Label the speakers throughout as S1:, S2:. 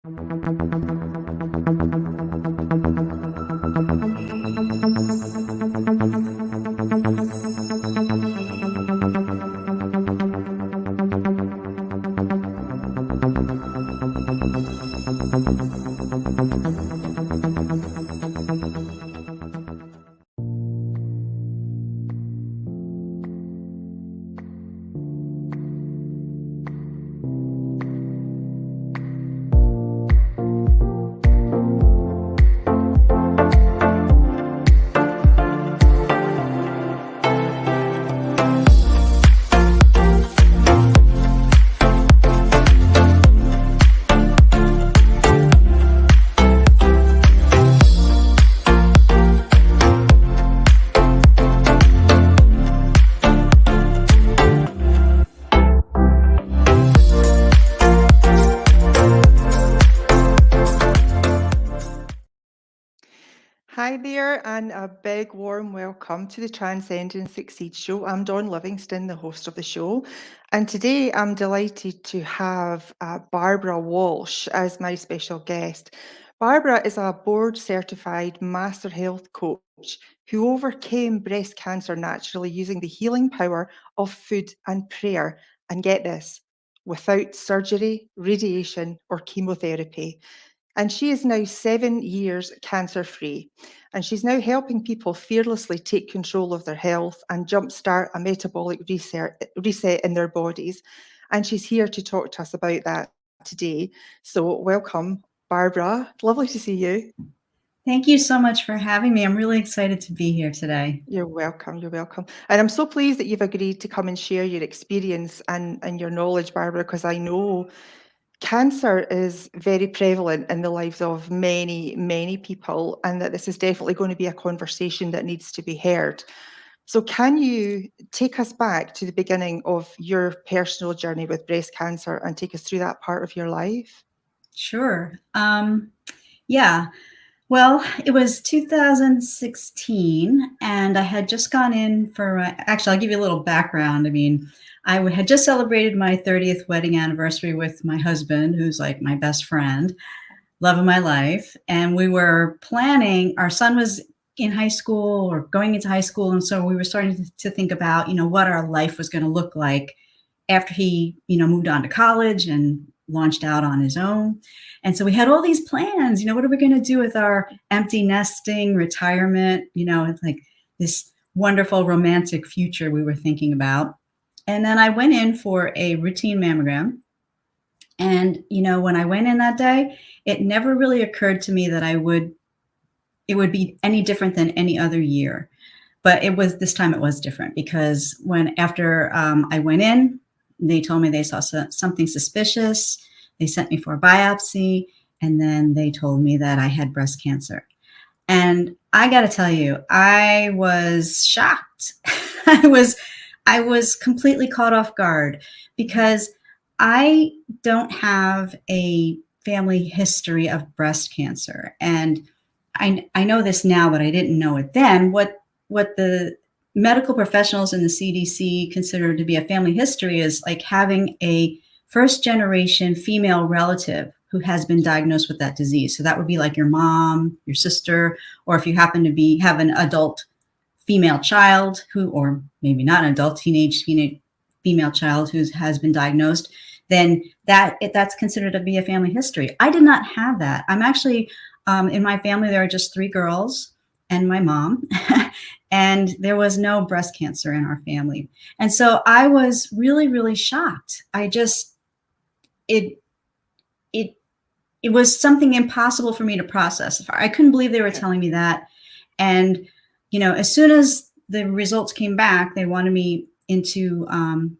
S1: Hi there, and a big warm welcome to the Transcend and Succeed show. I'm Dawn Livingston, the host of the show, and today I'm delighted to have Barbara Walsh as my special guest. Barbara is a board certified master health coach who overcame breast cancer naturally using the healing power of food and prayer. And get this, without surgery, radiation, or chemotherapy. And she is now 7 years cancer free. And she's now helping people fearlessly take control of their health and jumpstart a metabolic reset in their bodies. And she's here to talk to us about that today. So, welcome, Barbara. Lovely to see you.
S2: Thank you so much for having me. I'm really excited to be here today.
S1: You're welcome. You're welcome. And I'm so pleased that you've agreed to come and share your experience and your knowledge, Barbara, because I know cancer is very prevalent in the lives of many, many people, and that this is definitely going to be a conversation that needs to be heard. So, can you take us back to the beginning of your personal journey with breast cancer and take us through that part of your life?
S2: Sure. Yeah. Well, it was 2016, and I had just gone in for, actually, I'll give you a little background. I mean, had just celebrated my 30th wedding anniversary with my husband, who's like my best friend, love of my life. And we were planning, our son was in high school or going into high school. And so we were starting to think about, what our life was going to look like after he, moved on to college and launched out on his own. And so we had all these plans, what are we going to do with our empty nesting, retirement, it's like this wonderful romantic future we were thinking about. And then I went in for a routine mammogram. And, when I went in that day, it never really occurred to me that it would be any different than any other year. But this time it was different, because after I went in, they told me they saw something suspicious. They sent me for a biopsy, and then they told me that I had breast cancer. And I got to tell you, I was shocked. I was completely caught off guard, because I don't have a family history of breast cancer. And I know this now, but I didn't know it then. What the medical professionals in the CDC consider to be a family history is like having a first generation female relative who has been diagnosed with that disease. So that would be like your mom, your sister, or if you happen to have an adult female child or maybe not an adult, teenage female child who has been diagnosed, then that's considered to be a family history. I did not have that. I'm actually, in my family, there are just 3 girls and my mom, and there was no breast cancer in our family. And so I was really, really shocked. It was something impossible for me to process. I couldn't believe they were telling me that. And, as soon as the results came back, they wanted me into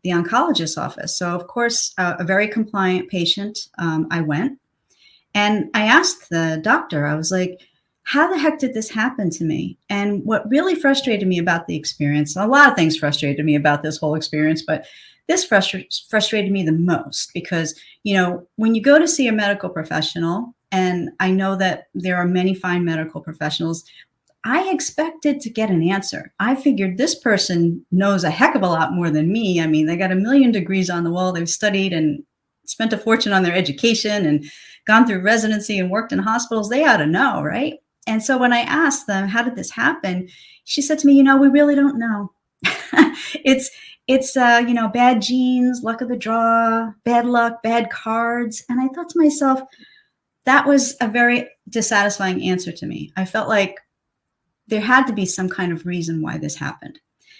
S2: the oncologist's office. So, of course, a very compliant patient, I went. And I asked the doctor, I was like, how the heck did this happen to me? And what really frustrated me about the experience, a lot of things frustrated me about this whole experience, but this frustrated me the most, because, when you go to see a medical professional, and I know that there are many fine medical professionals, I expected to get an answer. I figured this person knows a heck of a lot more than me. I mean, they got 1 million degrees on the wall. They've studied and spent a fortune on their education and gone through residency and worked in hospitals. They ought to know, right? And so when I asked them, how did this happen? She said to me, we really don't know. it's bad genes, luck of the draw, bad luck, bad cards. And I thought to myself, that was a very dissatisfying answer to me. I felt like there had to be some kind of reason why this happened.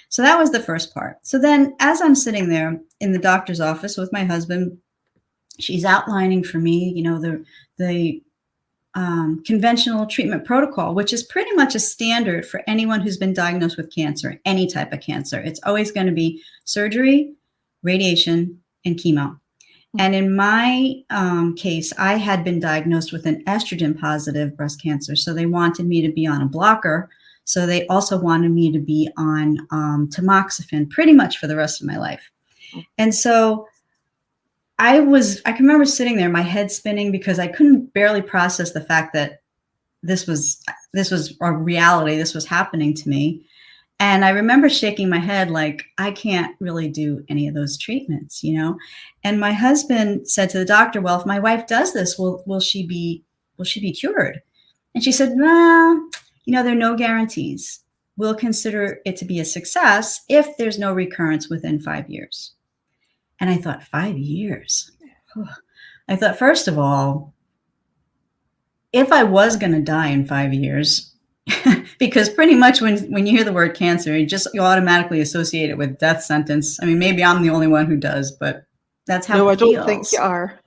S2: So that was the first part. So then as I'm sitting there in the doctor's office with my husband, she's outlining for me, the conventional treatment protocol, which is pretty much a standard for anyone who's been diagnosed with cancer, any type of cancer. It's always going to be surgery, radiation, and chemo. And in my case, I had been diagnosed with an estrogen-positive breast cancer. So they wanted me to be on a blocker. So they also wanted me to be on tamoxifen pretty much for the rest of my life. And so I can remember sitting there, my head spinning, because I couldn't barely process the fact that this was a reality. This was happening to me. And I remember shaking my head like, I can't really do any of those treatments, And my husband said to the doctor, well, if my wife does this, will she be cured? And she said, well, there are no guarantees. We'll consider it to be a success if there's no recurrence within 5 years. And I thought, 5 years? I thought, first of all, if I was going to die in 5 years, because pretty much when you hear the word cancer, you automatically associate it with death sentence. I mean, maybe I'm the only one who does, but that's how it feels.
S1: No, I don't think you are.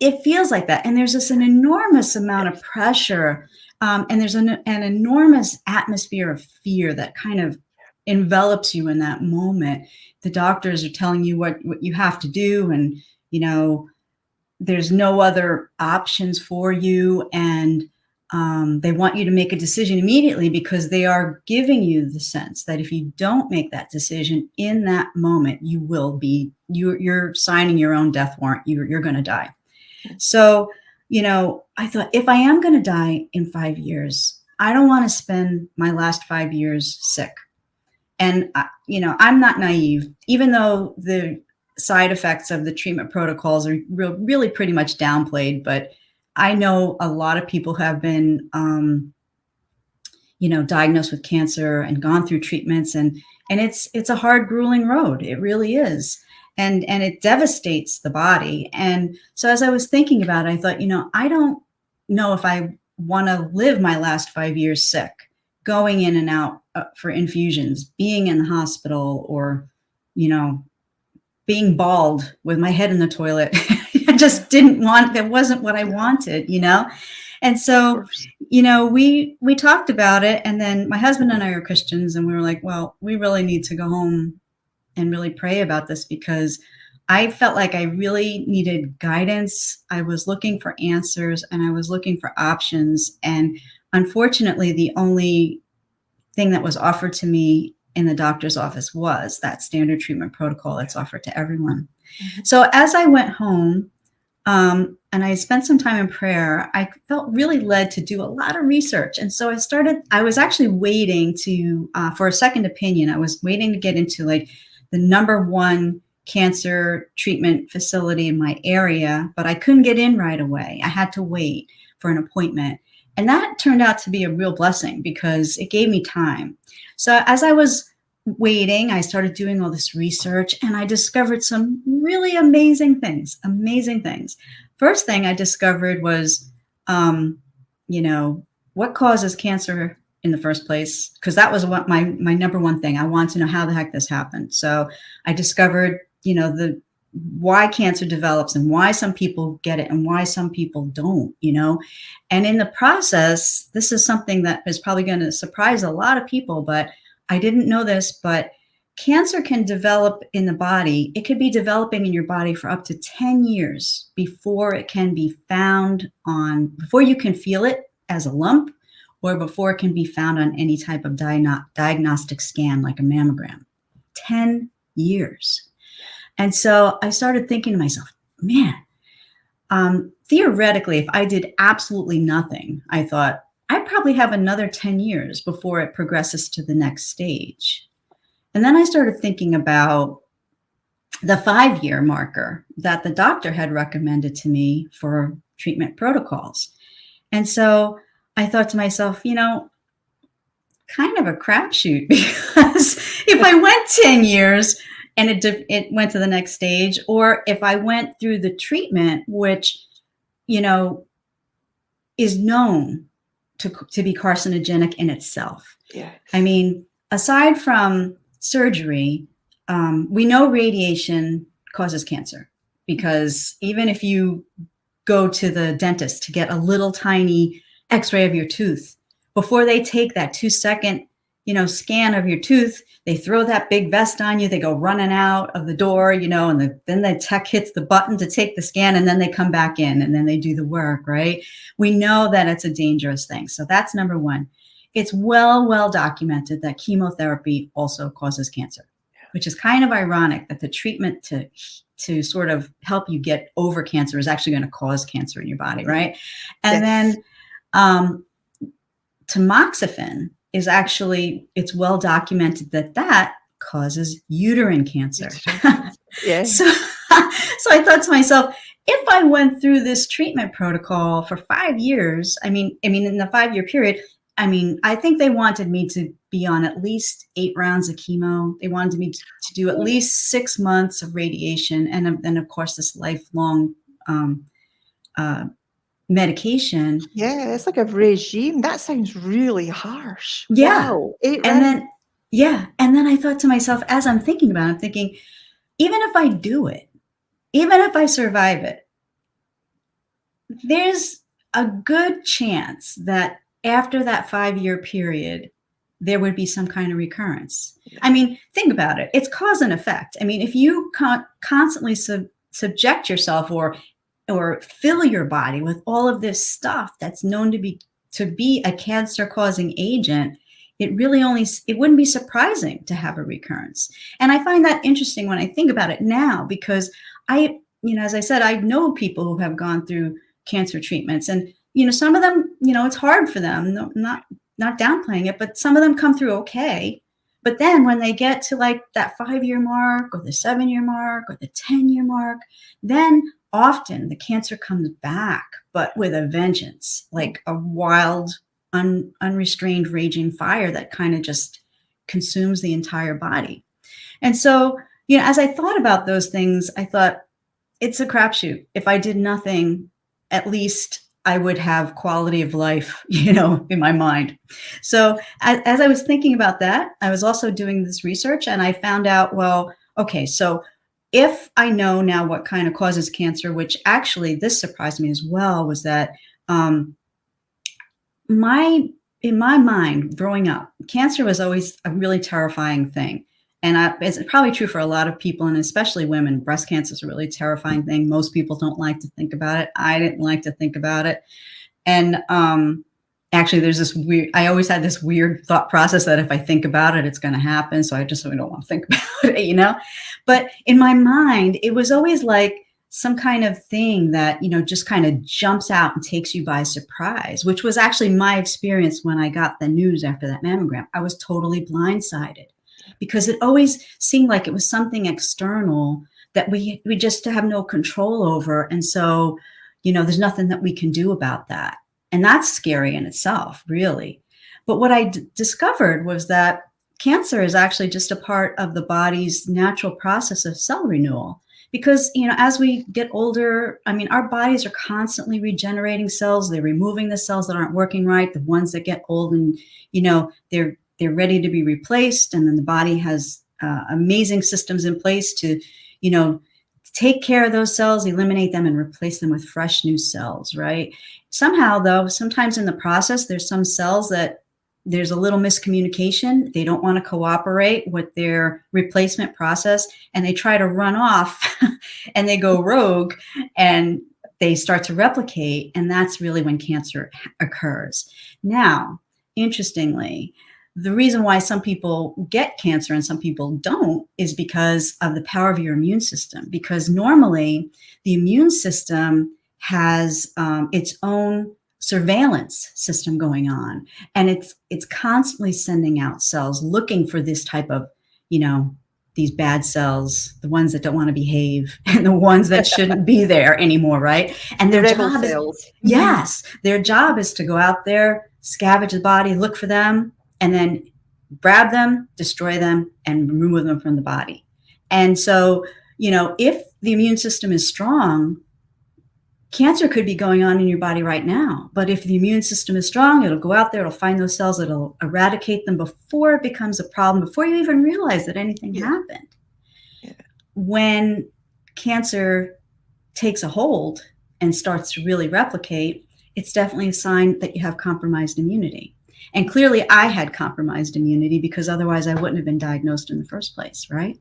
S2: It feels like that. And there's just an enormous amount of pressure. And there's an enormous atmosphere of fear that kind of envelops you in that moment. The doctors are telling you what you have to do, and there's no other options for you, and they want you to make a decision immediately, because they are giving you the sense that if you don't make that decision in that moment, you're signing your own death warrant. You're going to die. So I thought, if I am going to die in 5 years, I don't want to spend my last 5 years sick. And, I'm not naive, even though the side effects of the treatment protocols are really pretty much downplayed. But I know a lot of people who have been, diagnosed with cancer and gone through treatments. And it's a hard, grueling road. It really is. And it devastates the body. And so as I was thinking about it, I thought, I don't know if I want to live my last 5 years sick, going in and out for infusions, being in the hospital, or, being bald with my head in the toilet. I just that wasn't what I wanted, And so, we talked about it, and then my husband and I are Christians, and we were like, well, we really need to go home and really pray about this, because I felt like I really needed guidance. I was looking for answers, and I was looking for options. And unfortunately, the only thing that was offered to me in the doctor's office was that standard treatment protocol that's offered to everyone. Mm-hmm. So as I went home, and I spent some time in prayer, I felt really led to do a lot of research. And so I was actually waiting for a second opinion. I was waiting to get into the number one cancer treatment facility in my area, but I couldn't get in right away. I had to wait for an appointment. And that turned out to be a real blessing, because it gave me time. So as I was waiting, I started doing all this research, and I discovered some really amazing things. First thing I discovered was, what causes cancer in the first place? Because that was what my number one thing. I wanted to know how the heck this happened. So I discovered, why cancer develops, and why some people get it and why some people don't, And in the process, this is something that is probably going to surprise a lot of people, but I didn't know this, but cancer can develop in the body. It could be developing in your body for up to 10 years before it can be found before you can feel it as a lump, or before it can be found on any type of diagnostic scan like a mammogram. 10 years. And so I started thinking to myself, man, theoretically, if I did absolutely nothing, I thought I'd probably have another 10 years before it progresses to the next stage. And then I started thinking about the 5-year marker that the doctor had recommended to me for treatment protocols. And so I thought to myself, kind of a crapshoot, because if I went 10 years and it went to the next stage, or if I went through the treatment, which, is known to be carcinogenic in itself.
S1: Yes.
S2: I mean, aside from surgery, we know radiation causes cancer, because even if you go to the dentist to get a little tiny x-ray of your tooth, before they take that 2-second, scan of your tooth, they throw that big vest on you, they go running out of the door, and then the tech hits the button to take the scan, and then they come back in and then they do the work, right? We know that it's a dangerous thing. So that's number one. It's well documented that chemotherapy also causes cancer, which is kind of ironic that the treatment to sort of help you get over cancer is actually going to cause cancer in your body, right? And
S1: Yes.
S2: then tamoxifen is actually, it's well documented that causes uterine cancer.
S1: Yeah.
S2: So I thought to myself, if I went through this treatment protocol for 5 years, I mean, in the 5-year period, I think they wanted me to be on at least 8 rounds of chemo. They wanted me to do at least 6 months of radiation, and then of course this lifelong medication.
S1: Yeah, it's like a regime. That sounds really harsh.
S2: Yeah.
S1: Wow. 8
S2: And
S1: rounds.
S2: then I thought to myself, as I'm thinking about it, I'm thinking, even if I do it, even if I survive it, there's a good chance that after that 5-year period, there would be some kind of recurrence. Think about it. It's cause and effect. If you constantly subject yourself or fill your body with all of this stuff that's known to be a cancer-causing agent, it wouldn't be surprising to have a recurrence. And I find that interesting when I think about it now, because as I said, I know people who have gone through cancer treatments, and some of them, it's hard for them. No, not downplaying it, but some of them come through okay. But then when they get to like that 5-year mark or the 7-year mark or the 10-year mark, then often the cancer comes back, but with a vengeance, like a wild, unrestrained, raging fire that kind of just consumes the entire body. And so, as I thought about those things, I thought, it's a crapshoot. If I did nothing, at least I would have quality of life, in my mind. So as I was thinking about that, I was also doing this research, and I found out, well, okay, so if I know now what kind of causes cancer, which actually this surprised me as well, was that in my mind growing up, cancer was always a really terrifying thing. And it's probably true for a lot of people, and especially women. Breast cancer is a really terrifying thing. Most people don't like to think about it. I didn't like to think about it. And actually, I always had this weird thought process that if I think about it, it's going to happen. So I just really don't want to think about it, But in my mind, it was always like some kind of thing that, just kind of jumps out and takes you by surprise, which was actually my experience when I got the news after that mammogram. I was totally blindsided, because it always seemed like it was something external that we just have no control over. And so, there's nothing that we can do about that. And that's scary in itself, really. But what I discovered was that cancer is actually just a part of the body's natural process of cell renewal. Because, as we get older, our bodies are constantly regenerating cells. They're removing the cells that aren't working right, the ones that get old and, they're ready to be replaced. And then the body has amazing systems in place to, take care of those cells, eliminate them, and replace them with fresh new cells, right? Somehow, though, sometimes in the process, there's some cells that there's a little miscommunication. They don't want to cooperate with their replacement process, and they try to run off and they go rogue and they start to replicate. And that's really when cancer occurs. Now, interestingly, the reason why some people get cancer and some people don't is because of the power of your immune system. Because normally the immune system has its own surveillance system going on, and it's constantly sending out cells looking for this type of these bad cells, the ones that don't want to behave and the ones that shouldn't be there anymore, right? And their
S1: rebel
S2: job is,
S1: cells.
S2: yes, their job is to go out there, scavenge the body, look for them, and then grab them, destroy them, and remove them from the body. And so, if the immune system is strong, cancer could be going on in your body right now. But if the immune system is strong, it'll go out there, it'll find those cells, it'll eradicate them before it becomes a problem, before you even realize that anything happened. Yeah. When cancer takes a hold and starts to really replicate, it's definitely a sign that you have compromised immunity. And clearly I had compromised immunity, because otherwise I wouldn't have been diagnosed in the first place, right?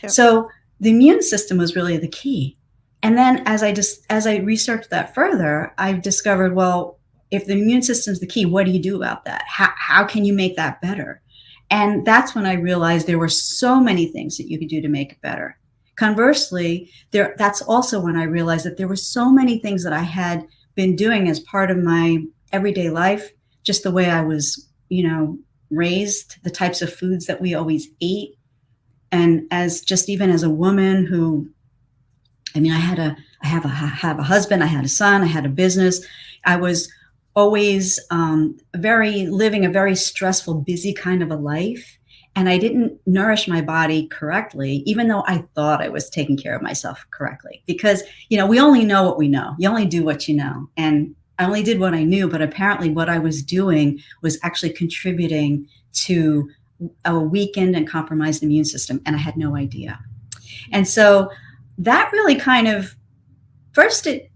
S2: Yep. So the immune system was really the key. And then as I researched that further, I discovered, well, if the immune system is the key, what do you do about that? How can you make that better? And that's when I realized there were so many things that you could do to make it better. Conversely, that's also when I realized that there were so many things that I had been doing as part of my everyday life, just the way I was, raised, the types of foods that we always ate. And even as a woman who, I have a husband, I had a son, I had a business. I was always living a very stressful, busy kind of a life. And I didn't nourish my body correctly, even though I thought I was taking care of myself correctly. Because, we only know what we know. You only do what you know. And I only did what I knew, but apparently what I was doing was actually contributing to a weakened and compromised immune system. And I had no idea. And so that really kind of, first it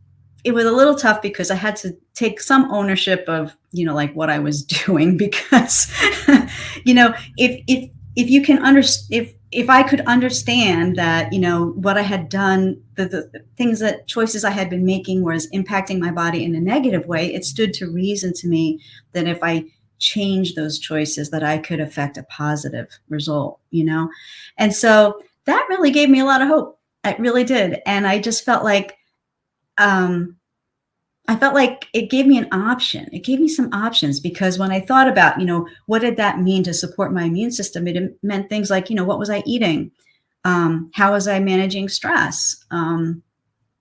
S2: was a little tough, because I had to take some ownership of, like what I was doing, because, if you can understand, if I could understand that, what I had done, the things choices I had been making was impacting my body in a negative way, it stood to reason to me that if I changed those choices, that I could affect a positive result, And so that really gave me a lot of hope. It really did. And I just felt like, it gave me an option. It gave me some options, because when I thought about, what did that mean to support my immune system? It meant things like, what was I eating? How was I managing stress?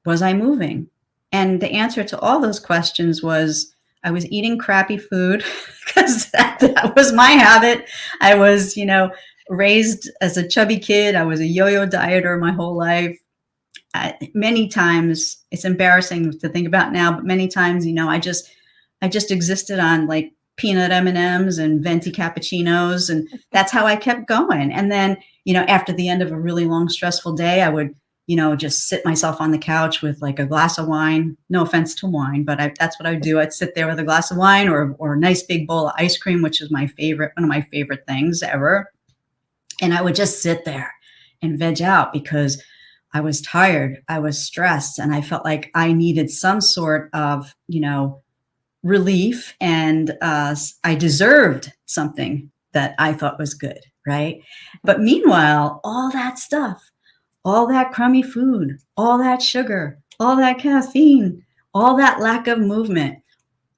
S2: Was I moving? And the answer to all those questions was, I was eating crappy food, because that was my habit. I was, raised as a chubby kid. I was a yo-yo dieter my whole life. Many times, it's embarrassing to think about now, but many times, I just existed on like peanut M&Ms and venti cappuccinos, and that's how I kept going. And then, after the end of a really long, stressful day, I would, just sit myself on the couch with like a glass of wine. No offense to wine, but that's what I would do. I'd sit there with a glass of wine or a nice big bowl of ice cream, which is one of my favorite things ever. And I would just sit there and veg out, because I was tired, I was stressed, and I felt like I needed some sort of, relief, and I deserved something that I thought was good, right? But meanwhile, all that stuff, all that crummy food, all that sugar, all that caffeine, all that lack of movement,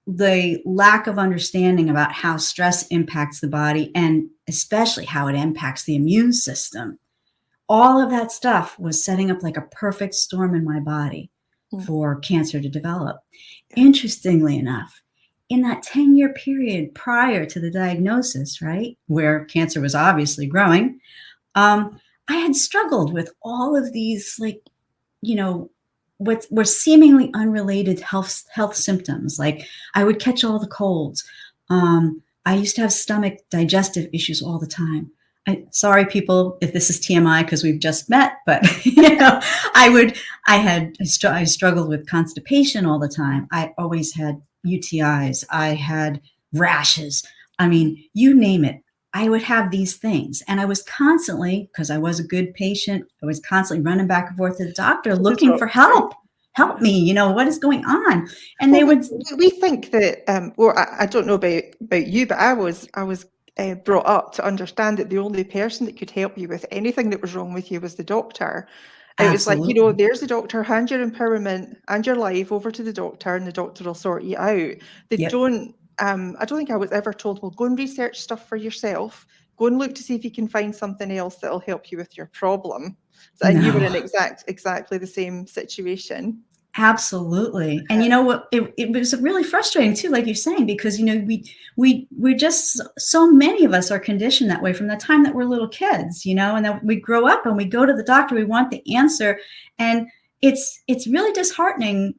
S2: the lack of understanding about how stress impacts the body, and especially how it impacts the immune system, all of that stuff was setting up like a perfect storm in my body for cancer to develop. Interestingly enough, in that 10-year period prior to the diagnosis, right, where cancer was obviously growing, I had struggled with all of these, like, what were seemingly unrelated health symptoms. Like, I would catch all the colds. I used to have stomach digestive issues all the time. Sorry, people, if this is TMI, because we've just met, but I struggled with constipation all the time. I always had UTIs. I had rashes. I mean, you name it. I would have these things. And I was constantly, because I was a good patient, I was constantly running back and forth to the doctor looking for help. Help me, what is going on? And they would.
S1: We think that, I don't know about you, but I was brought up to understand that the only person that could help you with anything that was wrong with you was the doctor. It was like, there's the doctor, hand your empowerment and your life over to the doctor, and the doctor will sort you out. They don't, I don't think I was ever told, well, go and research stuff for yourself, go and look to see if you can find something else that'll help you with your problem. And you were in exactly the same situation.
S2: Absolutely. And you know what, it was really frustrating too, like you're saying, because, you know, we're just, so many of us are conditioned that way from the time that we're little kids, you know, and then we grow up and we go to the doctor, we want the answer. And it's really disheartening.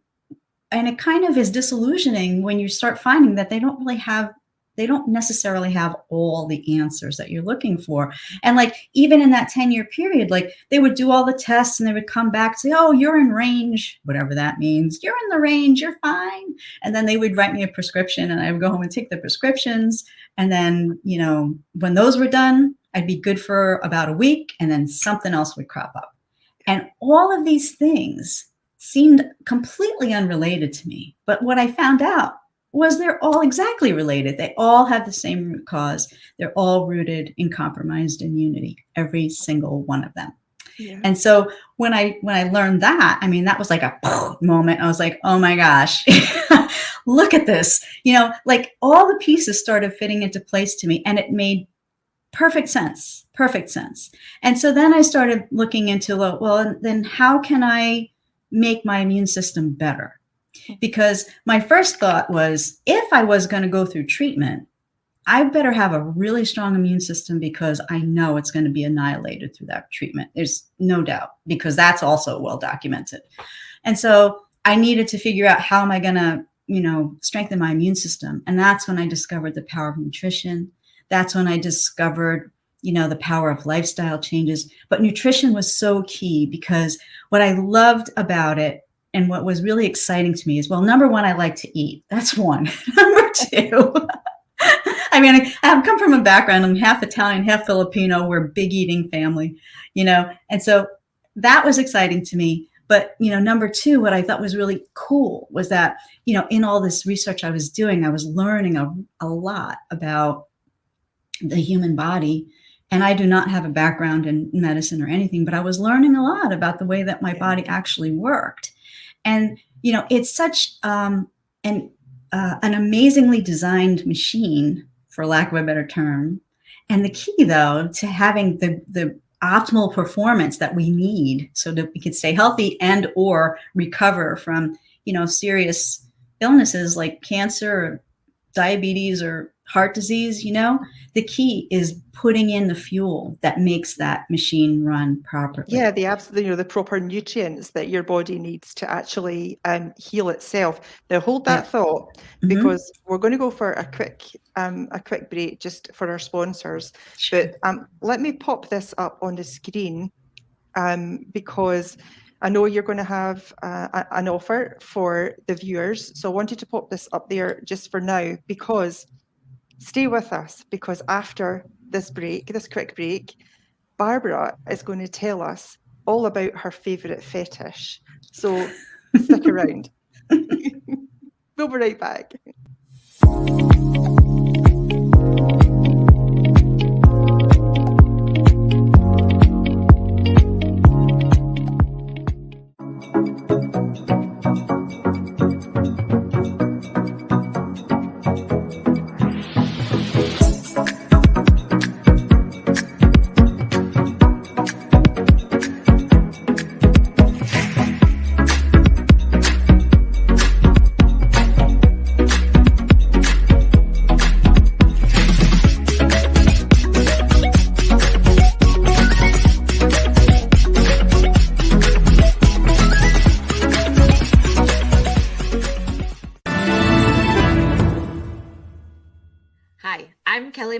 S2: And it kind of is disillusioning when you start finding that they don't necessarily have all the answers that you're looking for. And like, even in that 10-year period, like they would do all the tests and they would come back and say, oh, you're in range, whatever that means. You're in the range, you're fine. And then they would write me a prescription and I would go home and take the prescriptions. And then, you know, when those were done, I'd be good for about a week and then something else would crop up. And all of these things seemed completely unrelated to me. But what I found out was they're all exactly related. They all have the same root cause. They're all rooted in compromised immunity, every single one of them. Yeah. And so when I learned that, I mean, that was like a moment. I was like, oh my gosh, look at this. You know, like all the pieces started fitting into place to me and it made perfect sense. And so then I started looking into, well, then how can I make my immune system better? Because my first thought was, if I was going to go through treatment, I better have a really strong immune system because I know it's going to be annihilated through that treatment. There's no doubt, because that's also well documented. And so I needed to figure out, how am I going to, you know, strengthen my immune system? And that's when I discovered the power of nutrition. That's when I discovered, you know, the power of lifestyle changes. But nutrition was so key, because what I loved about it and what was really exciting to me is, well, number one, I like to eat. That's one. Number two, I mean, I come from a background, I'm half Italian, half Filipino. We're a big eating family, you know, and so that was exciting to me. But, you know, number two, what I thought was really cool was that, you know, in all this research I was doing, I was learning a lot about the human body. And I do not have a background in medicine or anything, but I was learning a lot about the way that my body actually worked. And, you know, it's such an amazingly designed machine, for lack of a better term. And the key, though, to having the optimal performance that we need so that we can stay healthy and or recover from, you know, serious illnesses like cancer or diabetes or heart disease, you know, the key is putting in the fuel that makes that machine run properly.
S1: Yeah, the proper nutrients that your body needs to actually heal itself. Now hold that thought, because we're going to go for a quick break just for our sponsors. Sure. But let me pop this up on the screen because I know you're going to have an offer for the viewers. So I wanted to pop this up there just for now, because stay with us, because after this quick break, Barbara is going to tell us all about her favorite fetish. So stick around. We'll be right back.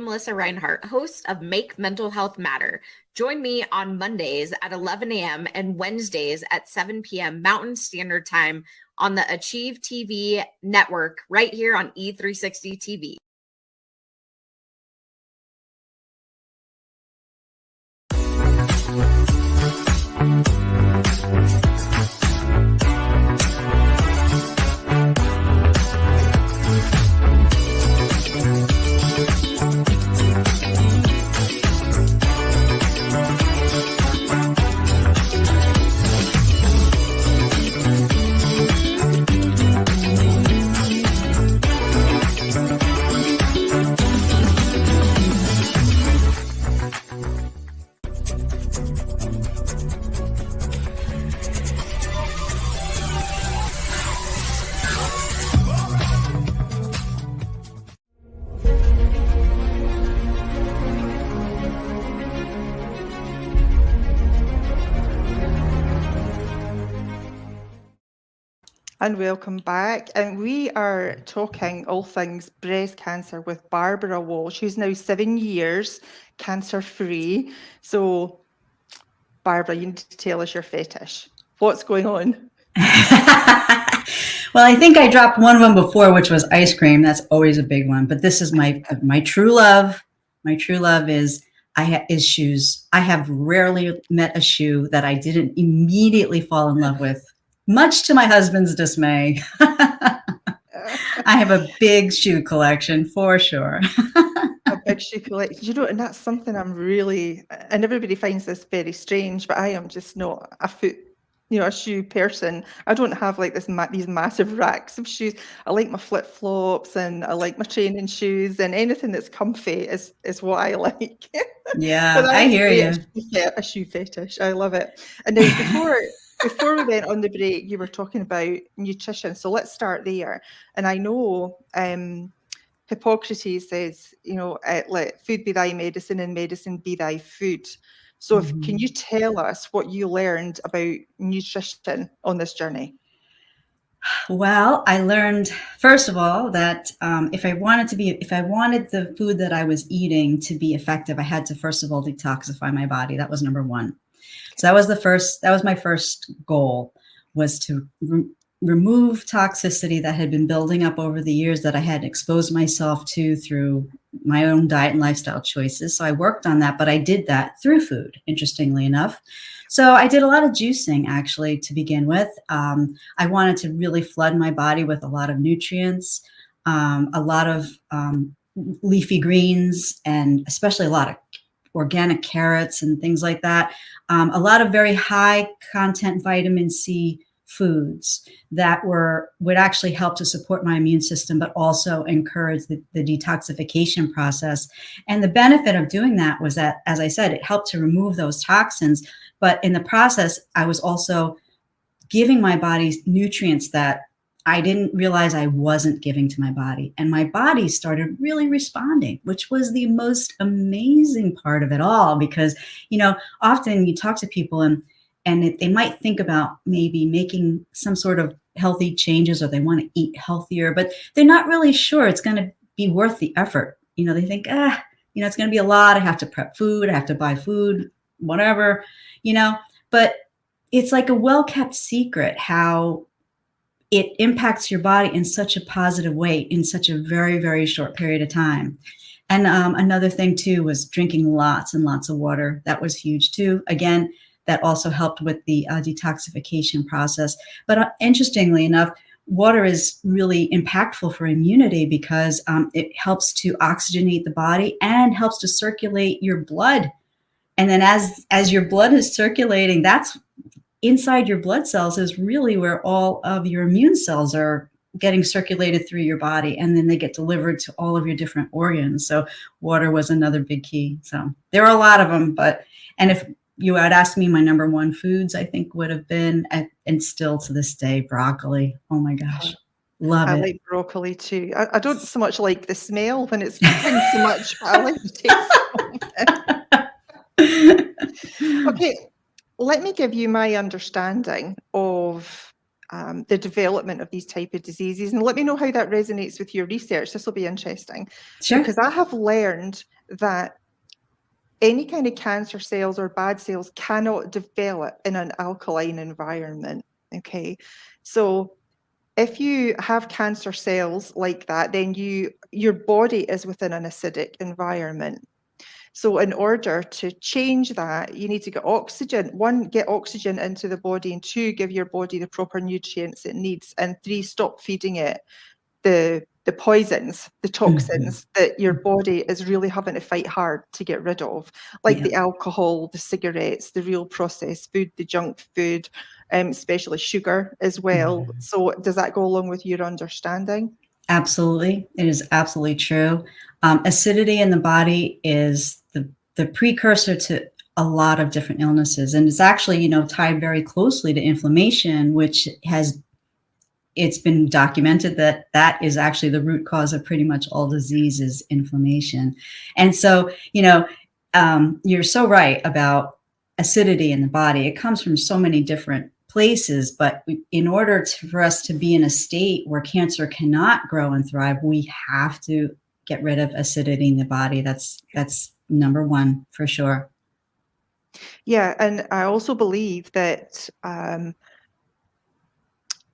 S3: Melissa Reinhart, host of Make Mental Health Matter. Join me on Mondays at 11 a.m. and Wednesdays at 7 p.m. Mountain Standard Time on the Achieve TV network right here on E360 TV.
S1: And welcome back. And we are talking all things breast cancer with Barbara Walsh, who's now 7 years cancer-free. So, Barbara, you need to tell us your fetish. What's going on?
S2: Well, I think I dropped one of them before, which was ice cream. That's always a big one. But this is my true love. My true love is shoes. I have rarely met a shoe that I didn't immediately fall in love with, much to my husband's dismay. I have a big shoe collection for sure.
S1: A big shoe collection. You know, and that's something I'm really, and everybody finds this very strange, but I am just not a a shoe person. I don't have like these massive racks of shoes. I like my flip-flops and I like my training shoes, and anything that's comfy is what I like.
S2: Yeah, I hear you.
S1: A shoe fetish. I love it. And now before we went on the break, you were talking about nutrition. So let's start there. And I know Hippocrates says, let food be thy medicine and medicine be thy food. So can you tell us what you learned about nutrition on this journey?
S2: Well, I learned, first of all, that if I wanted the food that I was eating to be effective, I had to, first of all, detoxify my body. That was number one. So that was my first goal, was to remove toxicity that had been building up over the years that I had exposed myself to through my own diet and lifestyle choices. So I worked on that, but I did that through food, interestingly enough. So I did a lot of juicing, actually, to begin with. I wanted to really flood my body with a lot of nutrients, a lot of leafy greens, and especially a lot of organic carrots and things like that. A lot of very high content vitamin C foods that would actually help to support my immune system, but also encourage the detoxification process. And the benefit of doing that was that, as I said, it helped to remove those toxins. But in the process, I was also giving my body nutrients that I didn't realize I wasn't giving to my body. And my body started really responding, which was the most amazing part of it all. Because, often you talk to people and they might think about maybe making some sort of healthy changes, or they want to eat healthier, but they're not really sure it's going to be worth the effort. They think, it's going to be a lot. I have to prep food. I have to buy food, whatever, but it's like a well-kept secret how it impacts your body in such a positive way in such a very, very short period of time. And another thing too was drinking lots and lots of water. That was huge too. Again, that also helped with the detoxification process. But interestingly enough, water is really impactful for immunity because it helps to oxygenate the body and helps to circulate your blood. And then as your blood is circulating, that's inside your blood cells is really where all of your immune cells are getting circulated through your body, and then they get delivered to all of your different organs. So water was another big key. So there are a lot of them, and if you had asked me my number one foods, I think would have been, and still to this day, broccoli. Oh my gosh. Love it.
S1: I like broccoli too. I don't so much like the smell when it's cooking so much, but I like the taste. Okay, let me give you my understanding of the development of these type of diseases, and let me know how that resonates with your research. This will be interesting.
S2: Sure.
S1: Because I have learned that any kind of cancer cells or bad cells cannot develop in an alkaline environment. Okay, so if you have cancer cells like that, then your body is within an acidic environment. So in order to change that, you need to get oxygen. 1, get oxygen into the body, and 2, give your body the proper nutrients it needs, and 3, stop feeding it the poisons, the toxins that your body is really having to fight hard to get rid of, like the alcohol, the cigarettes, the real processed food, the junk food, especially sugar as well. So does that go along with your understanding?
S2: Absolutely. It is absolutely true. Acidity in the body is the precursor to a lot of different illnesses. And it's actually, tied very closely to inflammation, which it's been documented that is actually the root cause of pretty much all disease is inflammation. And so, you're so right about acidity in the body. It comes from so many different places, but in order for us to be in a state where cancer cannot grow and thrive, we have to get rid of acidity in the body. That's number one for sure.
S1: Yeah, and I also believe that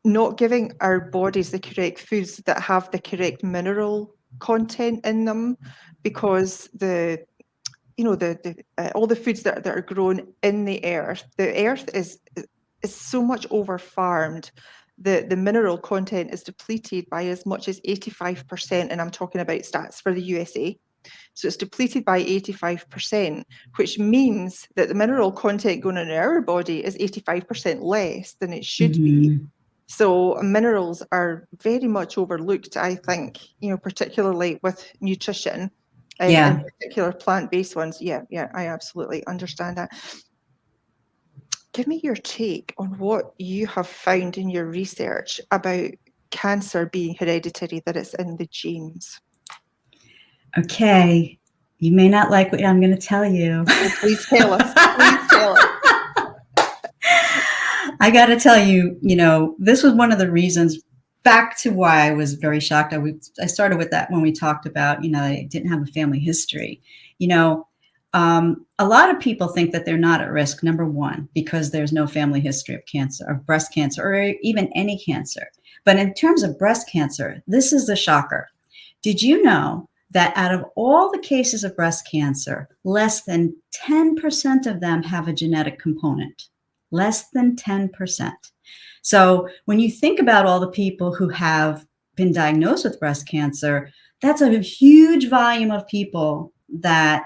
S1: not giving our bodies the correct foods that have the correct mineral content in them, because all the foods that are grown in the earth is so much over farmed. The mineral content is depleted by as much as 85%, and I'm talking about stats for the USA. So it's depleted by 85%, which means that the mineral content going in our body is 85% less than it should be. So minerals are very much overlooked, I think, particularly with nutrition and particular plant-based ones. Yeah, I absolutely understand that. Give me your take on what you have found in your research about cancer being hereditary, that it's in the genes.
S2: Okay, you may not like what I'm going to tell you.
S1: Oh, please tell us. Please tell us.
S2: I got to tell you, this was one of the reasons, back to why I was very shocked. I started with that when we talked about, I didn't have a family history. A lot of people think that they're not at risk, number one, because there's no family history of cancer, of breast cancer, or even any cancer. But in terms of breast cancer, this is the shocker. Did you know that out of all the cases of breast cancer, less than 10% of them have a genetic component? Less than 10%. So when you think about all the people who have been diagnosed with breast cancer, that's a huge volume of people that,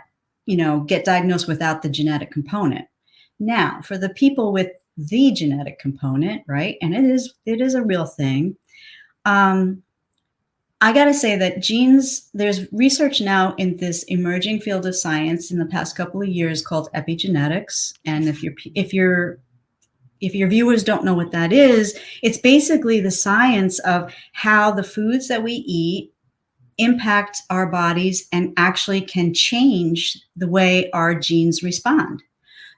S2: get diagnosed without the genetic component. Now, for the people with the genetic component, right, and it is a real thing, I got to say that genes, there's research now in this emerging field of science in the past couple of years called epigenetics. And if your viewers don't know what that is, it's basically the science of how the foods that we eat impact our bodies and actually can change the way our genes respond.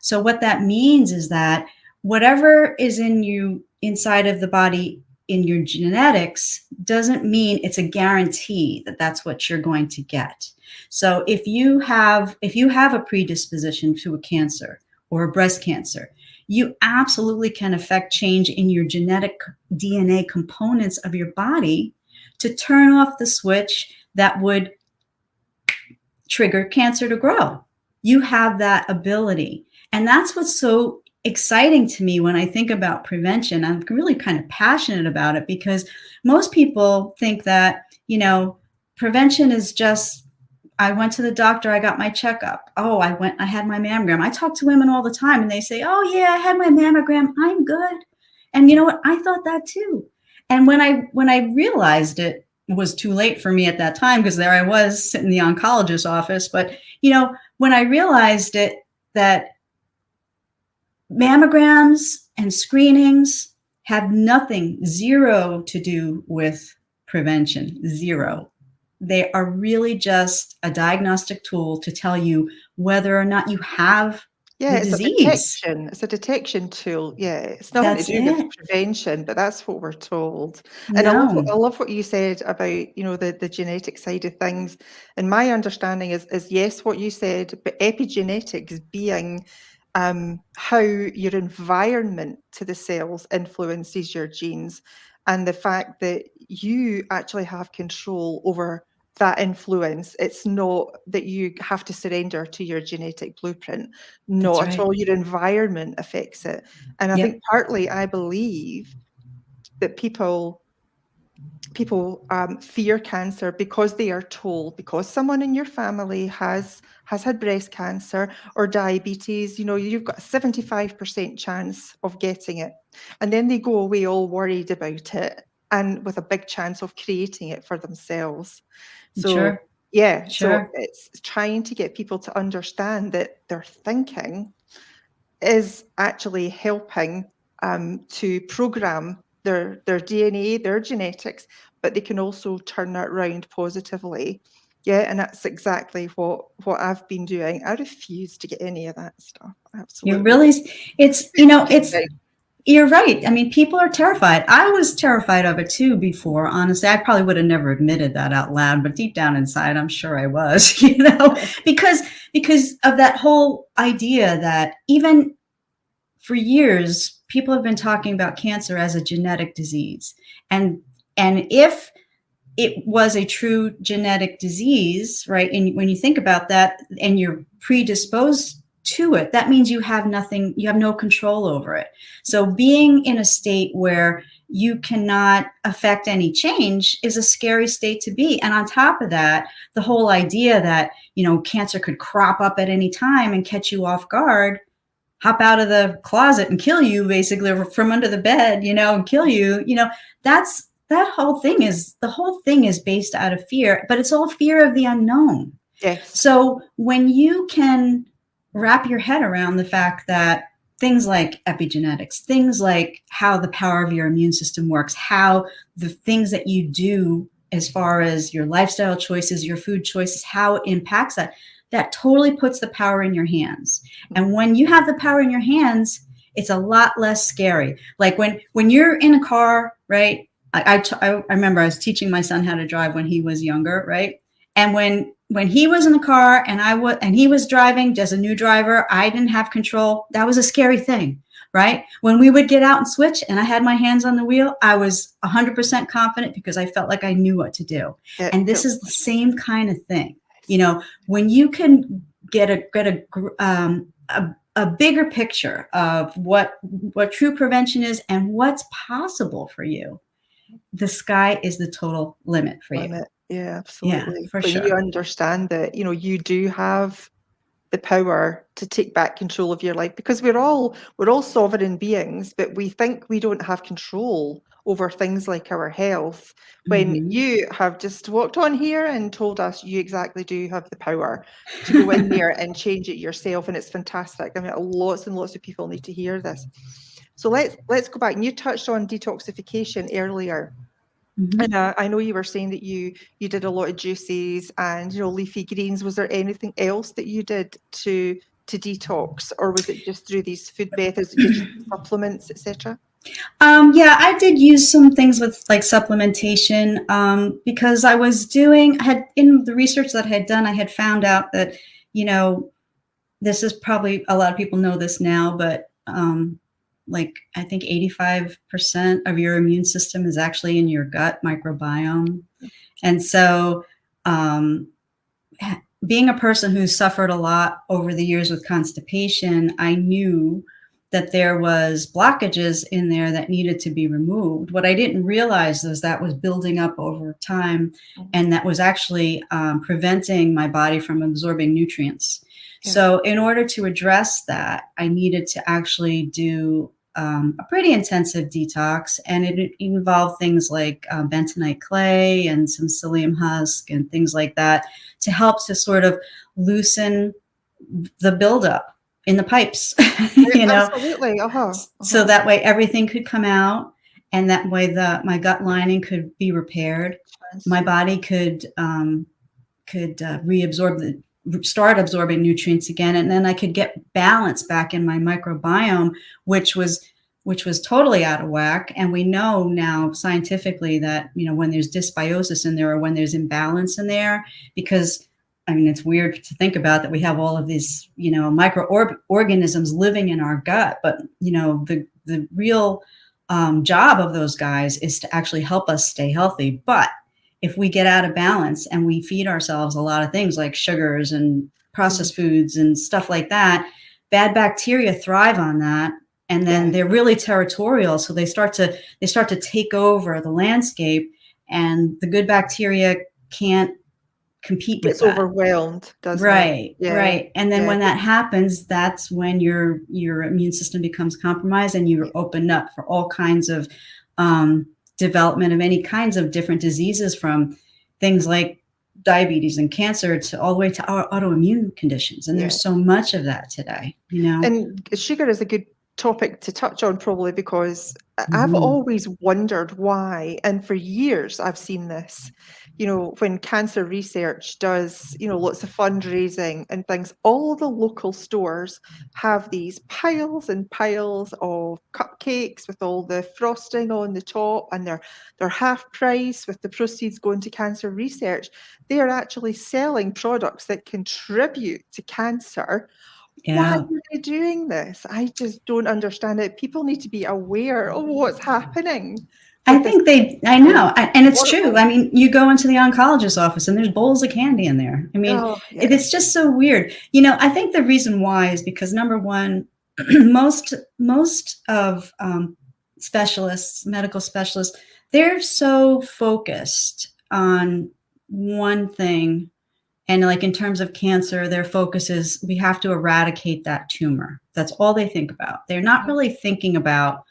S2: So what that means is that whatever is in you inside of the body in your genetics doesn't mean it's a guarantee that that's what you're going to get. So if you have a predisposition to a cancer or a breast cancer, you absolutely can affect change in your genetic DNA components of your body to turn off the switch that would trigger cancer to grow. You have that ability. And that's what's so exciting to me when I think about prevention. I'm really kind of passionate about it because most people think that, prevention is just, I went to the doctor, I got my checkup. Oh, I had my mammogram. I talk to women all the time and they say, oh yeah, I had my mammogram, I'm good. And you know what? I thought that too. And when I realized it was too late for me at that time, because there I was sitting in the oncologist's office. But, when I realized it, that mammograms and screenings have zero to do with prevention, zero. They are really just a diagnostic tool to tell you whether or not you have the disease.
S1: It's a detection tool. Yeah, it's nothing to do with prevention, but that's what we're told. And I love what you said about, the genetic side of things. And my understanding is yes, what you said, but epigenetics being how your environment to the cells influences your genes, and the fact that you actually have control over that influence. It's not that you have to surrender to your genetic blueprint. Not at all. Your environment affects it. And I think partly I believe that people fear cancer because they are told, because someone in your family has had breast cancer or diabetes, you've got a 75% chance of getting it. And then they go away all worried about it and with a big chance of creating it for themselves. So so it's trying to get people to understand that their thinking is actually helping to program their DNA, their genetics, but they can also turn that around positively. Yeah, and that's exactly what I've been doing. I refuse to get any of that stuff. Absolutely.
S2: You really, it's You're right. I mean, people are terrified. I was terrified of it too before. Honestly, I probably would have never admitted that out loud, but deep down inside, I'm sure I was, because of that whole idea that even for years, people have been talking about cancer as a genetic disease. And if it was a true genetic disease, right? And when you think about that and you're predisposed to it, that means you have no control over it. So being in a state where you cannot affect any change is a scary state to be. And on top of that, the whole idea that, cancer could crop up at any time and catch you off guard, hop out of the closet and kill you, basically, from under the bed, and kill you, the whole thing is based out of fear, but it's all fear of the unknown.
S1: Yes.
S2: So when you can wrap your head around the fact that things like epigenetics, things like how the power of your immune system works, how the things that you do as far as your lifestyle choices, your food choices, how it impacts that totally puts the power in your hands. And when you have the power in your hands, it's a lot less scary. Like when you're in a car, right? I remember I was teaching my son how to drive when he was younger, right? And when he was in the car and he was driving as a new driver, I didn't have control. That was a scary thing, right? When we would get out and switch and I had my hands on the wheel, I was 100% confident because I felt like I knew what to do.
S1: Yeah,
S2: and this is the same kind of thing. When you can get a bigger picture of what true prevention is and what's possible for you, the sky is the total limit for you.
S1: Yeah, absolutely.
S2: Yeah, for
S1: but
S2: sure.
S1: You understand that, you do have the power to take back control of your life, because we're all sovereign beings, but we think we don't have control over things like our health, when you have just walked on here and told us you exactly do have the power to go in there and change it yourself. And it's fantastic. I mean, lots and lots of people need to hear this. So let's go back. And you touched on detoxification earlier. And I know you were saying that you did a lot of juices and leafy greens. Was there anything else that you did to detox, or was it just through these food methods, did you use supplements, etc.?
S2: Yeah, I did use some things with like supplementation because in the research that I had done, I had found out that this is probably, a lot of people know this now, but like I think 85% of your immune system is actually in your gut microbiome. And so being a person who suffered a lot over the years with constipation, I knew that there was blockages in there that needed to be removed. What I didn't realize was that was building up over time, and that was actually preventing my body from absorbing nutrients. Yeah. So in order to address that, I needed to actually do a pretty intensive detox, and it involved things like bentonite clay and some psyllium husk and things like that to help to sort of loosen the buildup in the pipes,
S1: Absolutely.
S2: So that way everything could come out, and that way my gut lining could be repaired. My body could start absorbing nutrients again, and then I could get balance back in my microbiome, which was totally out of whack. And we know now scientifically that when there's dysbiosis in there, or when there's imbalance in there, because I mean, it's weird to think about that we have all of these, microorganisms living in our gut, but the real job of those guys is to actually help us stay healthy. But if we get out of balance and we feed ourselves a lot of things like sugars and processed foods and stuff like that, bad bacteria thrive on that. And then they're really territorial. So they start to take over the landscape, and the good bacteria can't compete with that.
S1: It's overwhelmed, doesn't
S2: it? Right. And then when that happens, that's when your immune system becomes compromised, and you're opened up for all kinds of development of any kinds of different diseases, from things like diabetes and cancer to all the way to autoimmune conditions. And there's so much of that today,
S1: And sugar is a good topic to touch on, probably because I've always wondered why, and for years I've seen this, when cancer research does, lots of fundraising and things, all the local stores have these piles and piles of cupcakes with all the frosting on the top, and they're half price with the proceeds going to cancer research. They are actually selling products that contribute to cancer. Why are they doing this? I just don't understand it. People need to be aware of what's happening.
S2: I think I know. And it's true. I mean, you go into the oncologist's office and there's bowls of candy in there. I mean, it's just so weird. I think the reason why is because, number one, most of specialists, medical specialists, they're so focused on one thing. And like in terms of cancer, their focus is we have to eradicate that tumor. That's all they think about. They're not really thinking about,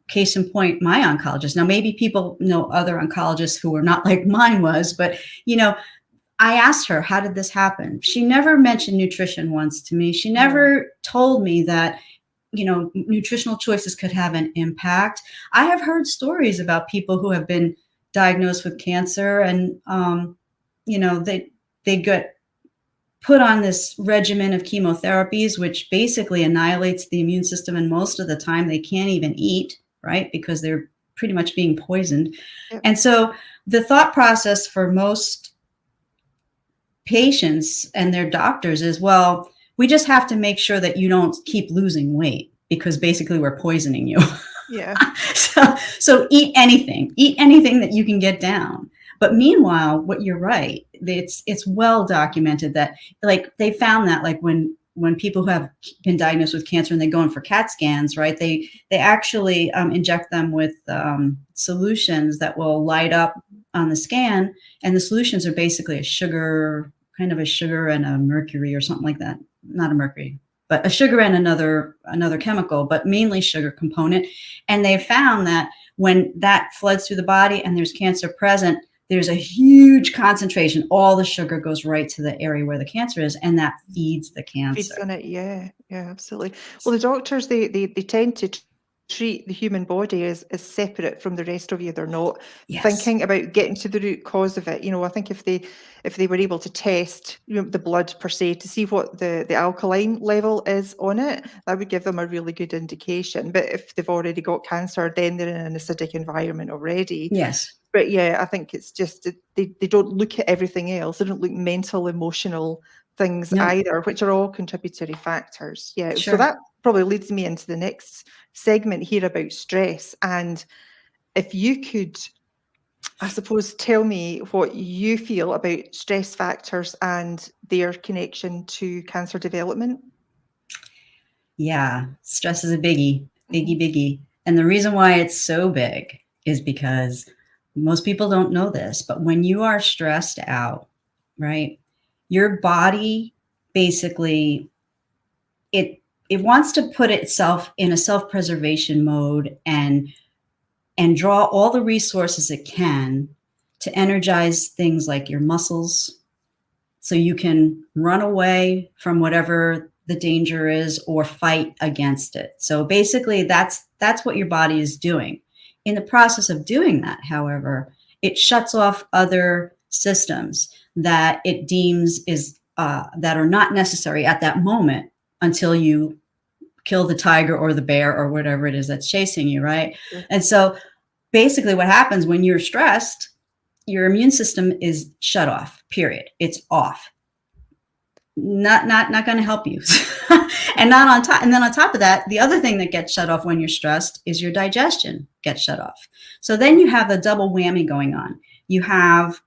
S2: case in point, my oncologist. Now, maybe people know other oncologists who are not like mine was, but, I asked her, how did this happen? She never mentioned nutrition once to me. She never told me that, nutritional choices could have an impact. I have heard stories about people who have been diagnosed with cancer and, they get put on this regimen of chemotherapies, which basically annihilates the immune system. And most of the time they can't even eat, right? Because they're pretty much being poisoned. Yep. And so the thought process for most patients and their doctors is, well, we just have to make sure that you don't keep losing weight because basically we're poisoning you.
S1: Yeah.
S2: So eat anything that you can get down. But meanwhile, you're right, it's well documented that like they found that like when people who have been diagnosed with cancer and they go in for CAT scans, right, they actually inject them with solutions that will light up on the scan. And the solutions are basically a sugar and a mercury or something like that. Not a mercury, but a sugar and another chemical, but mainly sugar component. And they found that when that floods through the body and there's cancer present, there's a huge concentration. All the sugar goes right to the area where the cancer is, and that feeds the cancer.
S1: Feeds on it, yeah, absolutely. Well, the doctors, they tend to treat the human body as separate from the rest of you. They're not thinking about getting to the root cause of it. I think if they were able to test the blood per se to see what the alkaline level is on it, that would give them a really good indication. But if they've already got cancer, then they're in an acidic environment already.
S2: Yes.
S1: But yeah, I think it's just they don't look at everything else. They don't look mental, emotional things either, which are all contributory factors. Yeah. Sure. So that probably leads me into the next segment here about stress. And if you could, I suppose, tell me what you feel about stress factors and their connection to cancer development.
S2: Yeah, stress is a biggie. And the reason why it's so big is because most people don't know this, but when you are stressed out, right, your body basically, it wants to put itself in a self-preservation mode and draw all the resources it can to energize things like your muscles so you can run away from whatever the danger is or fight against it. So basically that's what your body is doing. In the process of doing that, however, it shuts off other systems that it deems that are not necessary at that moment until you kill the tiger or the bear or whatever it is that's chasing you, right? Sure. And so basically what happens when you're stressed, your immune system is shut off, period. It's off. Not going to help you. And then on top of that, the other thing that gets shut off when you're stressed is your digestion gets shut off. So then you have a double whammy going on. You have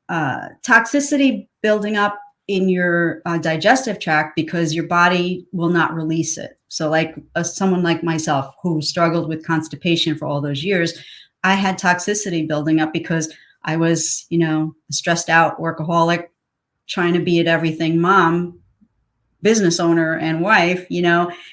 S2: toxicity building up in your digestive tract because your body will not release it. So like someone like myself who struggled with constipation for all those years, I had toxicity building up because I was, a stressed out workaholic, trying to be at everything mom, business owner and wife,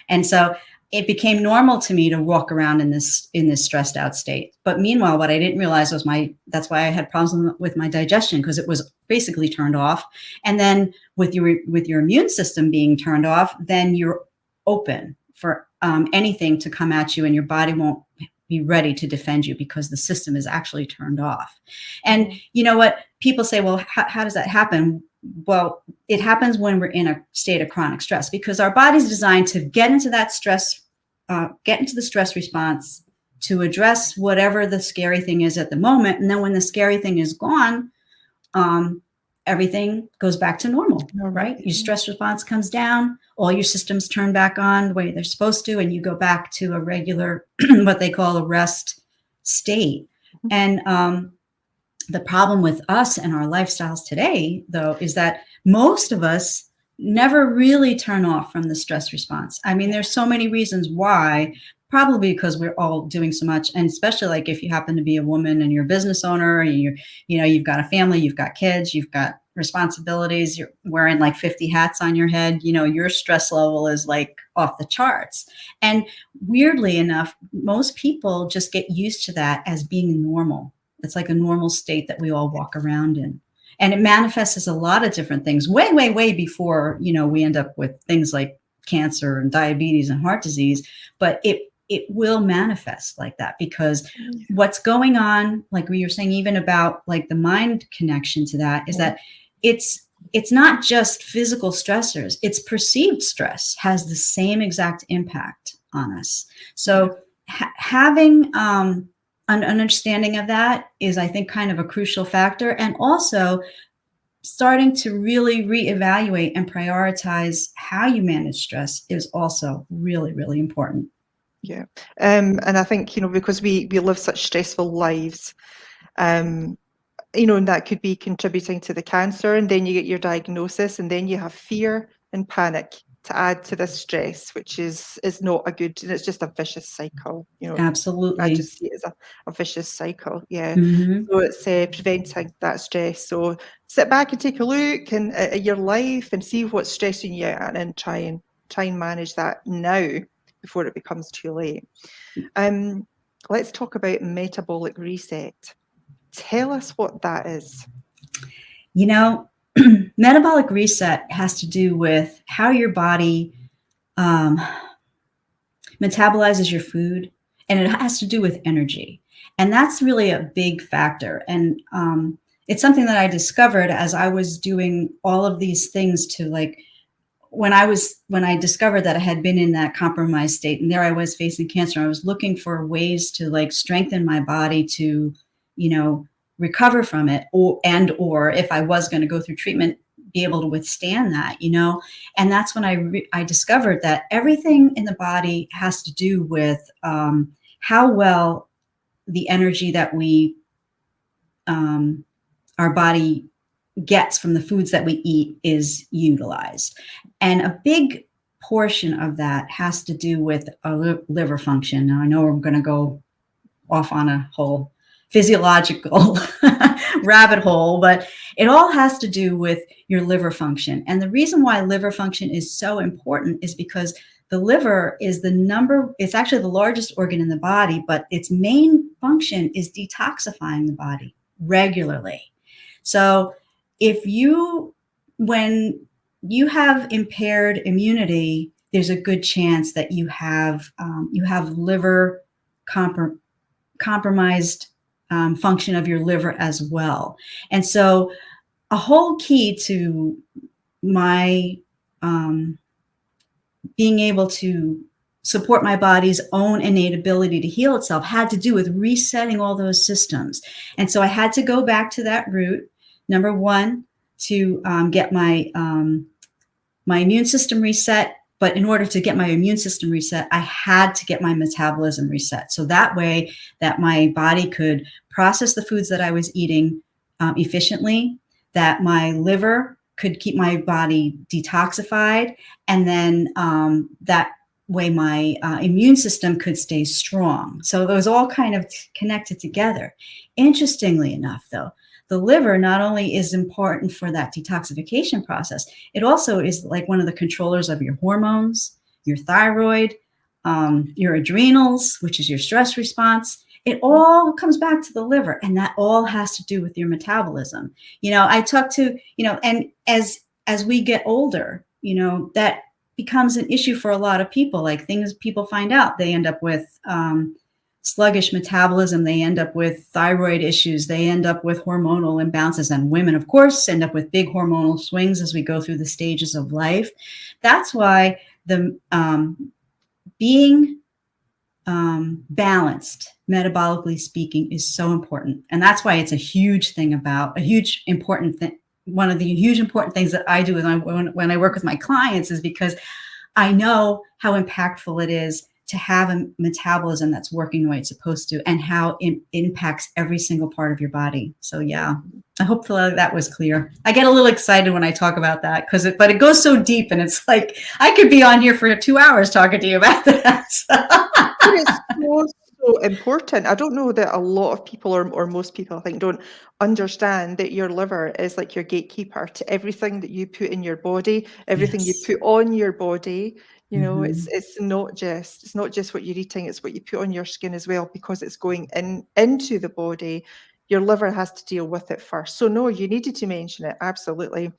S2: and so it became normal to me to walk around in this stressed out state. But meanwhile, what I didn't realize was that's why I had problems with my digestion, because it was basically turned off. And then with your immune system being turned off, then you're open for anything to come at you, and your body won't be ready to defend you because the system is actually turned off. And you know what? People say, well, how does that happen? Well, it happens when we're in a state of chronic stress, because our body's designed to get into that stress, get into the stress response to address whatever the scary thing is at the moment. And then when the scary thing is gone, everything goes back to normal, right? Your stress response comes down, all your systems turn back on the way they're supposed to, and you go back to a regular, what they call a rest state. And the problem with us and our lifestyles today, though, is that most of us never really turn off from the stress response. I mean, there's so many reasons why, probably because we're all doing so much. And especially like if you happen to be a woman and you're a business owner and you've got a family, you've got kids, you've got responsibilities, you're wearing like 50 hats on your head, your stress level is like off the charts. And weirdly enough, most people just get used to that as being normal. It's like a normal state that we all walk around in. And it manifests as a lot of different things way, way, way before, we end up with things like cancer and diabetes and heart disease. But it will manifest like that, because what's going on, like we were saying, even about like the mind connection to that, is that it's not just physical stressors, it's perceived stress has the same exact impact on us. So having an understanding of that is, I think, kind of a crucial factor. And also starting to really reevaluate and prioritize how you manage stress is also really, really important.
S1: Yeah. And I think, because we live such stressful lives, and that could be contributing to the cancer, and then you get your diagnosis, and then you have fear and panic to add to this stress, which is not a good, and it's just a vicious cycle.
S2: Absolutely.
S1: I just see it as a vicious cycle. Yeah.
S2: Mm-hmm.
S1: So it's preventing that stress. So sit back and take a look at your life and see what's stressing you out, and try and manage that now before it becomes too late. Let's talk about metabolic reset. Tell us what that is.
S2: Metabolic reset has to do with how your body metabolizes your food, and it has to do with energy. And that's really a big factor. And it's something that I discovered as I was doing all of these things to, like, when I discovered that I had been in that compromised state, and there I was facing cancer, I was looking for ways to like strengthen my body to, recover from it, or if I was going to go through treatment, be able to withstand that, And that's when I discovered that everything in the body has to do with how well the energy that our body gets from the foods that we eat is utilized. And a big portion of that has to do with our liver function. Now, I know we're going to go off on a whole physiological rabbit hole, but it all has to do with your liver function. And the reason why liver function is so important is because the liver is it's actually the largest organ in the body, but its main function is detoxifying the body regularly. So when you have impaired immunity, there's a good chance that you have liver compromised function of your liver as well. And so a whole key to my being able to support my body's own innate ability to heal itself had to do with resetting all those systems. And so I had to go back to that root. Number one, to get my immune system reset. But in order to get my immune system reset, I had to get my metabolism reset. So that way that my body could process the foods that I was eating efficiently, that my liver could keep my body detoxified, and then that way my immune system could stay strong. So it was all kind of connected together. Interestingly enough, though, the liver not only is important for that detoxification process, it also is like one of the controllers of your hormones, your thyroid, your adrenals, which is your stress response. It all comes back to the liver, and that all has to do with your metabolism. I talk to, and as we get older, that becomes an issue for a lot of people. Like things people find out, they end up with sluggish metabolism, they end up with thyroid issues, they end up with hormonal imbalances, and women, of course, end up with big hormonal swings as we go through the stages of life. That's why the being balanced, metabolically speaking, is so important. And that's why it's a huge thing about a huge important thing. One of the huge important things that I do when I work with my clients is because I know how impactful it is to have a metabolism that's working the way it's supposed to, and how it impacts every single part of your body. So yeah, I hope that was clear. I get a little excited when I talk about that but it goes so deep, and it's like I could be on here for 2 hours talking to you about that.
S1: It's so important. I don't know that a lot of people or most people, I think, don't understand that your liver is like your gatekeeper to everything that you put in your body, everything you put on your body. You know, it's not just what you're eating, it's what you put on your skin as well, because it's going into the body. Your liver has to deal with it first. So no, you needed to mention it. Absolutely.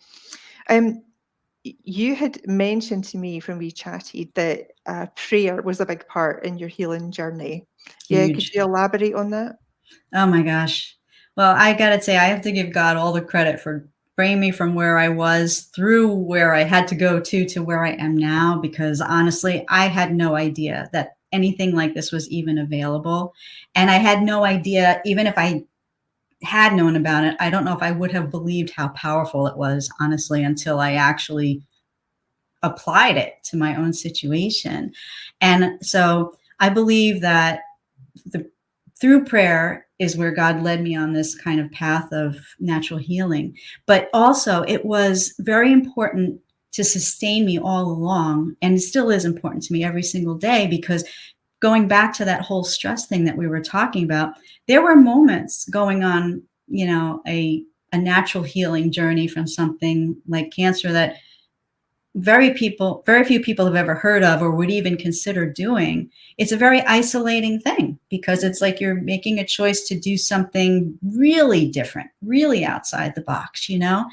S1: You had mentioned to me when we chatted that prayer was a big part in your healing journey. Yeah, could you elaborate on that?
S2: Oh my gosh. Well, I got to say, I have to give God all the credit for bringing me from where I was through where I had to go to where I am now, because honestly, I had no idea that anything like this was even available. And I had no idea, even if I had known about it, I don't know if I would have believed how powerful it was, honestly, until I actually applied it to my own situation. And so I believe that through prayer is where God led me on this kind of path of natural healing. But also it was very important to sustain me all along. And it still is important to me every single day, because going back to that whole stress thing that we were talking about, there were moments going on, you know, a natural healing journey from something like cancer that very few people have ever heard of or would even consider doing. It's a very isolating thing, because it's like you're making a choice to do something really different, really outside the box, you know?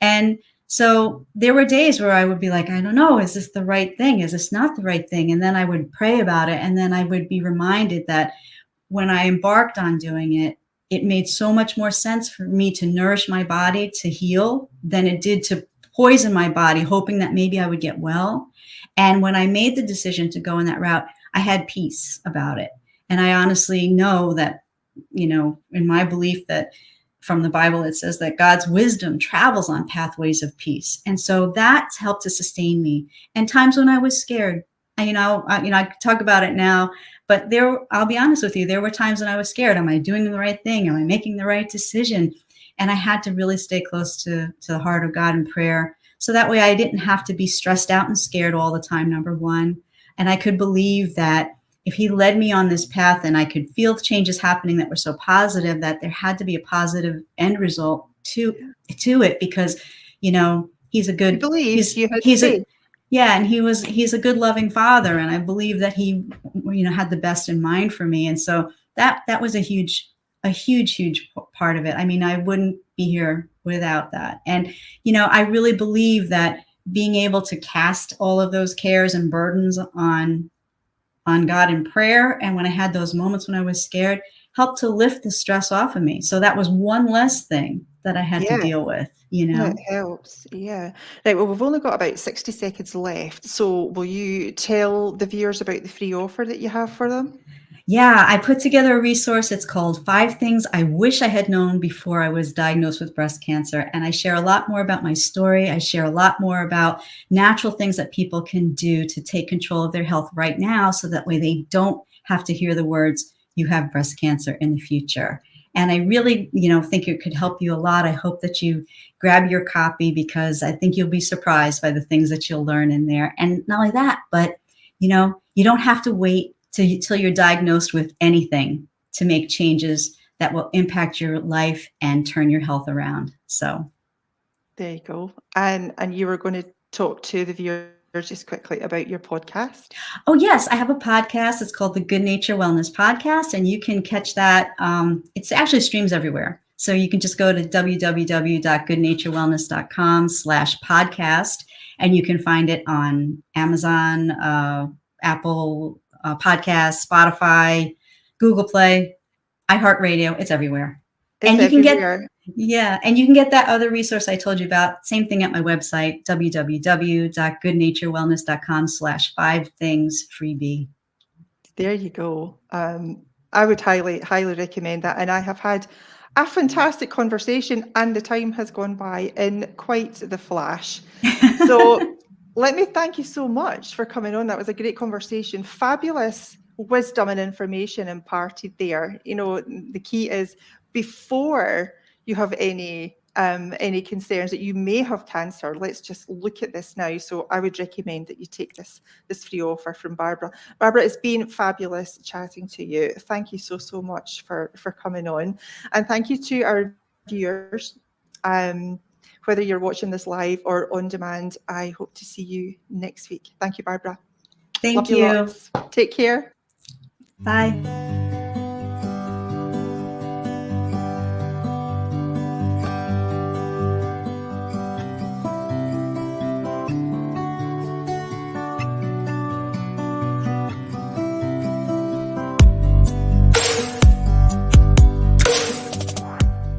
S2: And so there were days where I would be like, I don't know, is this the right thing? Is this not the right thing? And then I would pray about it. And then I would be reminded that when I embarked on doing it, it made so much more sense for me to nourish my body to heal than it did to poison my body, hoping that maybe I would get well. And when I made the decision to go in that route, I had peace about it. And I honestly know that, you know, in my belief that from the Bible, it says that God's wisdom travels on pathways of peace. And so that's helped to sustain me. And times when I was scared, I talk about it now, but I'll be honest with you, there were times when I was scared. Am I doing the right thing? Am I making the right decision? And I had to really stay close to the heart of God in prayer. So that way I didn't have to be stressed out and scared all the time, number one. And I could believe that if he led me on this path and I could feel the changes happening that were so positive, that there had to be a positive end result to it, because, you know, he's a good, and he's a good, loving father. And I believe that he, you know, had the best in mind for me. And so that was a huge part of it. I mean, I wouldn't be here without that. And, you know, I really believe that being able to cast all of those cares and burdens on God in prayer, and when I had those moments when I was scared, helped to lift the stress off of me. So that was one less thing that I had to deal with, you know.
S1: That helps. Yeah. Right. Well, we've only got about 60 seconds left. So will you tell the viewers about the free offer that you have for them?
S2: Yeah, I put together a resource. It's called 5 Things I Wish I Had Known Before I Was Diagnosed with Breast Cancer. And I share a lot more about my story. I share a lot more about natural things that people can do to take control of their health right now, so that way they don't have to hear the words, you have breast cancer, in the future. And I really, you know, think it could help you a lot. I hope that you grab your copy, because I think you'll be surprised by the things that you'll learn in there. And not only that, but, you know, you don't have to wait till you're diagnosed with anything to make changes that will impact your life and turn your health around. So
S1: there you go. And you were going to talk to the viewers just quickly about your podcast.
S2: Oh, yes, I have a podcast. It's called the Good Nature Wellness Podcast, and you can catch that. It actually streams everywhere. So you can just go to www.goodnaturewellness.com/podcast, and you can find it on Amazon, Apple Podcasts, Spotify, Google Play, iHeartRadio. It's everywhere.
S1: It's
S2: and you
S1: everywhere.
S2: can get and you can get that other resource I told you about. Same thing at my website, www.goodnaturewellness.com/5thingsfreebie.
S1: There you go. I would highly recommend that. And I have had a fantastic conversation, and the time has gone by in quite the flash. So let me thank you so much for coming on. That was a great conversation. Fabulous wisdom and information imparted there. You know, the key is before you have any concerns that you may have cancer, let's just look at this now. So I would recommend that you take this free offer from Barbara. Barbara, it's been fabulous chatting to you. Thank you so much for coming on, and thank you to our viewers. Whether you're watching this live or on demand, I hope to see you next week. Thank you, Barbara.
S2: Thank
S1: Love
S2: you.
S1: Lots. Take care.
S2: Bye.